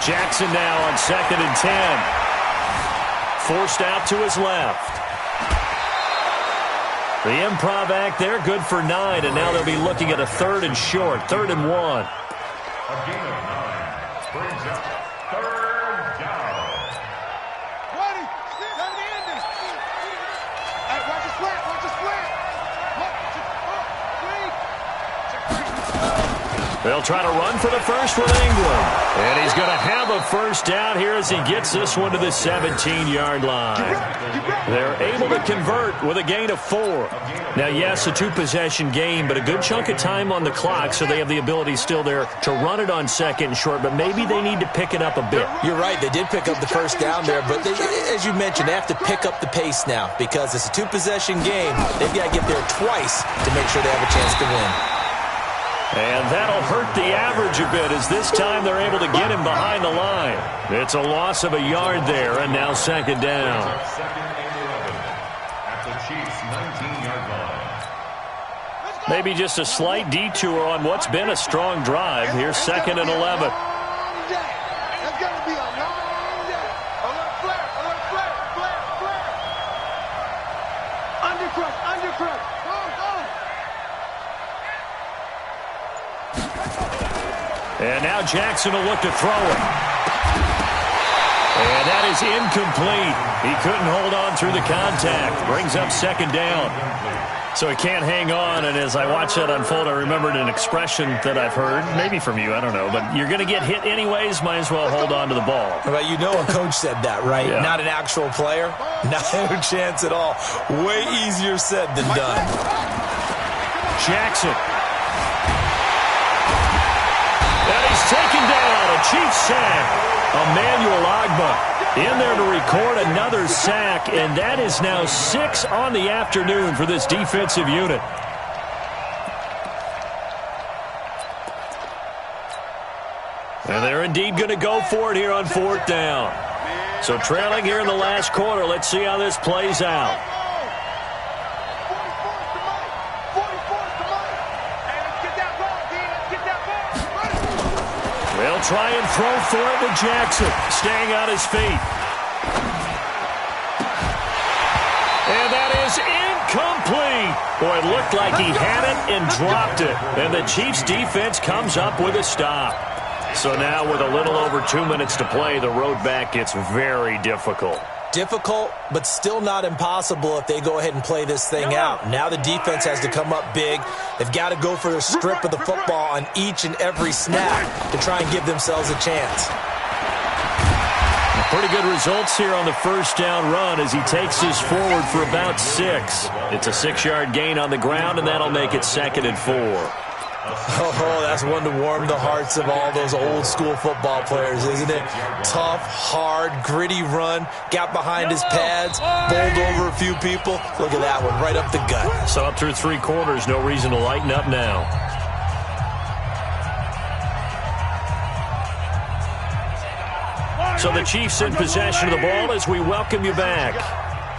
Jackson now on 2nd and 10. Forced out to his left. The improv act there, good for 9, and now they'll be looking at a 3rd and short, 3rd and 1. A gain of 9 brings up 3rd down. 20. Let me end this. Hey, watch your slant. They'll try to run for the first with England. And he's going to have a first down here as he gets this one to the 17-yard line. They're able to convert with a gain of 4. Now, yes, a 2-possession game, but a good chunk of time on the clock, so they have the ability still there to run it on 2nd and short, but maybe they need to pick it up a bit. You're right. They did pick up the first down there, but they, as you mentioned, they have to pick up the pace now because it's a 2-possession game. They've got to get there twice to make sure they have a chance to win. And that'll hurt the average a bit as this time they're able to get him behind the line. It's a loss of a yard there, and now 2nd down. 2nd and 11 at the Chiefs' 19-yard line. Maybe just a slight detour on what's been a strong drive. Here's 2nd and 11. It's going to be a long day. Alert flare. Undercrush. Go. And now Jackson will look to throw it. And that is incomplete. He couldn't hold on through the contact. Brings up 2nd down. So he can't hang on, and as I watch that unfold, I remembered an expression that I've heard, maybe from you, I don't know, but you're going to get hit anyways, might as well hold on to the ball. Well, you know a coach said that, right? Yeah. Not an actual player. Not a chance at all. Way easier said than done. Jackson. And he's taken down. A Chiefs sack. Emmanuel Ogbah in there to record another sack, and that is now 6 on the afternoon for this defensive unit. And they're indeed going to go for it here on 4th down. So trailing here in the last quarter, let's see how this plays out. They'll try and throw for it with Jackson, staying on his feet. And that is incomplete. Boy, it looked like he had it and dropped it. And the Chiefs defense comes up with a stop. So now with a little over 2 minutes to play, the road back gets very difficult. Difficult, but still not impossible if they go ahead and play this thing out. Now the defense has to come up big. They've got to go for the strip of the football on each and every snap to try and give themselves a chance. Pretty good results here on the first down run as he takes this forward for about 6. It's a 6-yard gain on the ground, and that'll make it 2nd and 4. Oh, that's one to warm the hearts of all those old-school football players, isn't it? Tough, hard, gritty run, got behind his pads, bowled over a few people. Look at that one, right up the gut. So up through 3 quarters, no reason to lighten up now. So the Chiefs in possession of the ball as we welcome you back.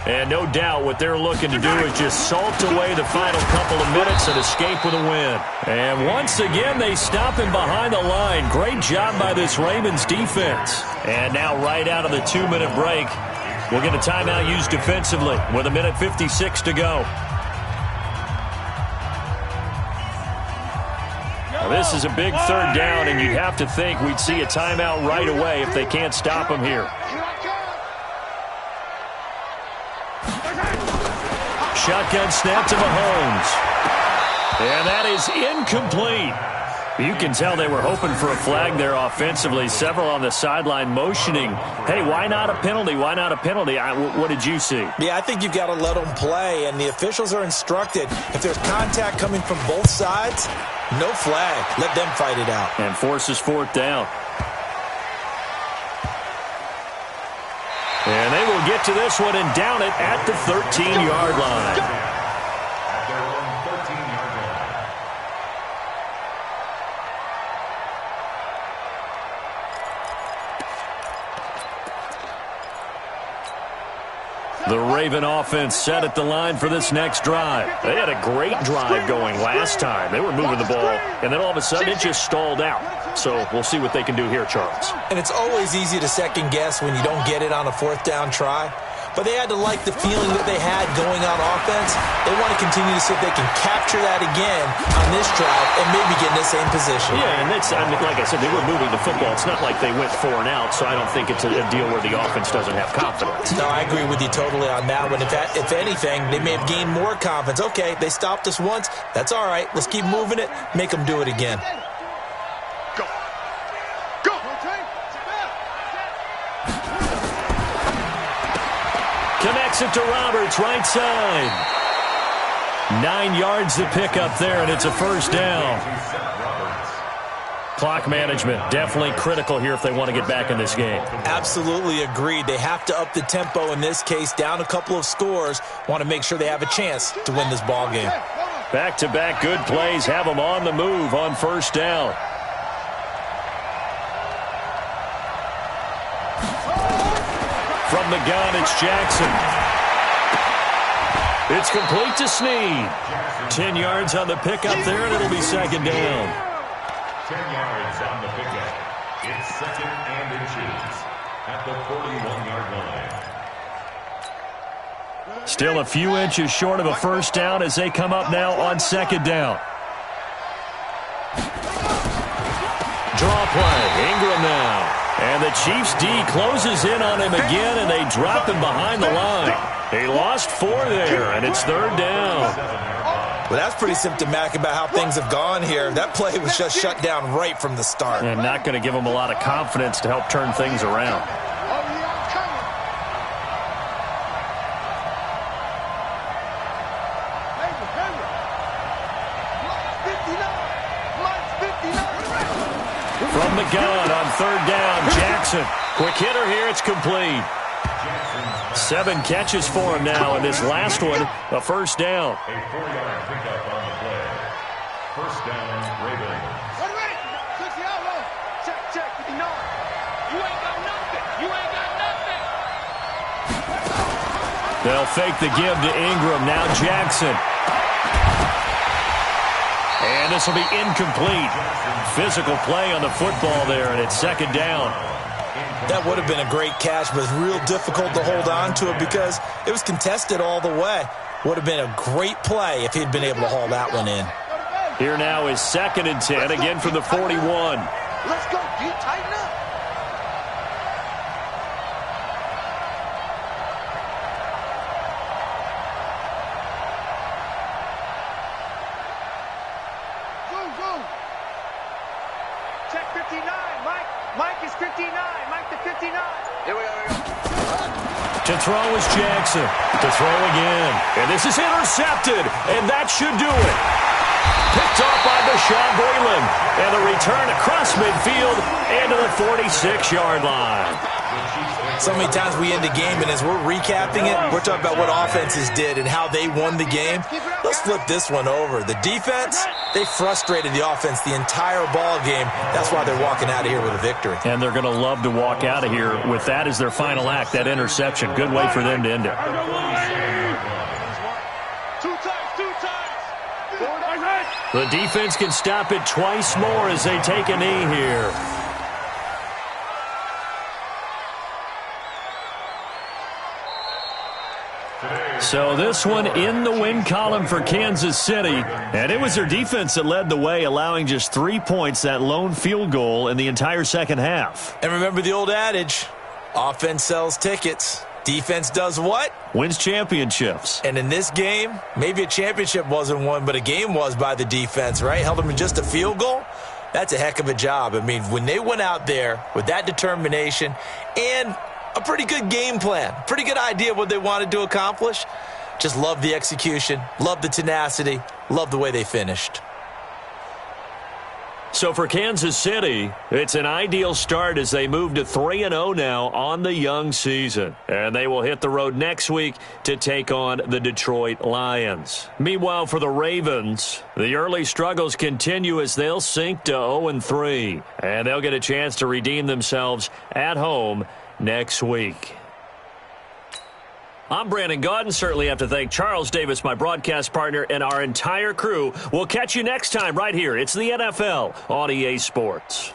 And no doubt what they're looking to do is just salt away the final couple of minutes and escape with a win. And once again, they stop him behind the line. Great job by this Ravens defense. And now right out of the 2-minute break, we'll get a timeout used defensively with 1:56 to go. Now, this is a big third down, and you'd have to think we'd see a timeout right away if they can't stop him here. Shotgun snap to Mahomes. And that is incomplete. You can tell they were hoping for a flag there offensively. Several on the sideline motioning, hey, why not a penalty? Why not a penalty? What did you see? Yeah, I think you've got to let them play, and the officials are instructed. If there's contact coming from both sides, no flag. Let them fight it out. And forces fourth down. And they will get to this one and down it at the 13-yard line. At their own 13-yard line. The Raven offense set at the line for this next drive. They had a great drive going last time. They were moving the ball, and then all of a sudden it just stalled out. So we'll see what they can do here, Charles. And it's always easy to second guess when you don't get it on a fourth down try. But they had to like the feeling that they had going on offense. They want to continue to see if they can capture that again on this drive and maybe get in the same position. Yeah, and like I said, they were moving the football. It's not like they went 4 and out, so I don't think it's a deal where the offense doesn't have confidence. No, I agree with you totally on that one. If anything, they may have gained more confidence. Okay, they stopped us once. That's all right. Let's keep moving it. Make them do it again. Go. Go. Connects it to Roberts, right side. 9 yards to pick up there, and it's a first down. Clock management, definitely critical here if they want to get back in this game. Absolutely agreed. They have to up the tempo in this case, down a couple of scores. Want to make sure they have a chance to win this ball game. Back-to-back good plays have them on the move on first down. From the gun, it's Jackson. It's complete to Snead. 10 yards on the pickup there, and it'll be second down. 10 yards on the pickup. It's second and inches at the 41-yard line. Still a few inches short of a first down as they come up now on second down. Draw play. Ingram now. And the Chiefs D closes in on him again, and they drop him behind the line. They lost 4 there, and it's third down. Well, that's pretty symptomatic about how things have gone here. That play was just shut down right from the start. And not going to give them a lot of confidence to help turn things around. From the gun on third down, Jackson. Quick hitter here, it's complete. 7 catches for him now, and this last one, a first down. A 4-yard pickup on the play. First down, Ravens. Check, 59. You ain't got nothing. You ain't got nothing. They'll fake the give to Ingram. Now Jackson. And this will be incomplete. Physical play on the football there, and it's second down. That would have been a great catch, but it's real difficult to hold on to it because it was contested all the way. Would have been a great play if he'd been able to haul that one in. Here now is second and 10, again from the 41. Let's go, D. Tighten up. Check 59, Mike. Mike is 59. Mike to 59. Here we go. To throw is Jackson. To throw again. And this is intercepted. And that should do it. Picked off by Bashaud Breeland. And the return across midfield into the 46-yard line. So many times we end a game, and as we're recapping it, we're talking about what offenses did and how they won the game. Let's flip this one over. The defense, they frustrated the offense the entire ball game. That's why they're walking out of here with a victory. And they're going to love to walk out of here with that as their final act, that interception. Good way for them to end it. The defense can stop it twice more as they take a knee here. So this one in the win column for Kansas City. And it was their defense that led the way, allowing just 3 points, that lone field goal in the entire second half. And remember the old adage, offense sells tickets. Defense does what? Wins championships. And in this game, maybe a championship wasn't won, but a game was by the defense, right? Held them in just a field goal. That's a heck of a job. I mean, when they went out there with that determination and a pretty good game plan, pretty good idea what they wanted to accomplish, just love the execution, love the tenacity, love the way they finished. So for Kansas City, it's an ideal start as they move to 3-0 now on the young season. And they will hit the road next week to take on the Detroit Lions. Meanwhile, for the Ravens, the early struggles continue as they'll sink to 0-3. And they'll get a chance to redeem themselves at home next week. I'm Brandon Gaudin. Certainly have to thank Charles Davis, my broadcast partner, and our entire crew. We'll catch you next time right here. It's the NFL on EA Sports.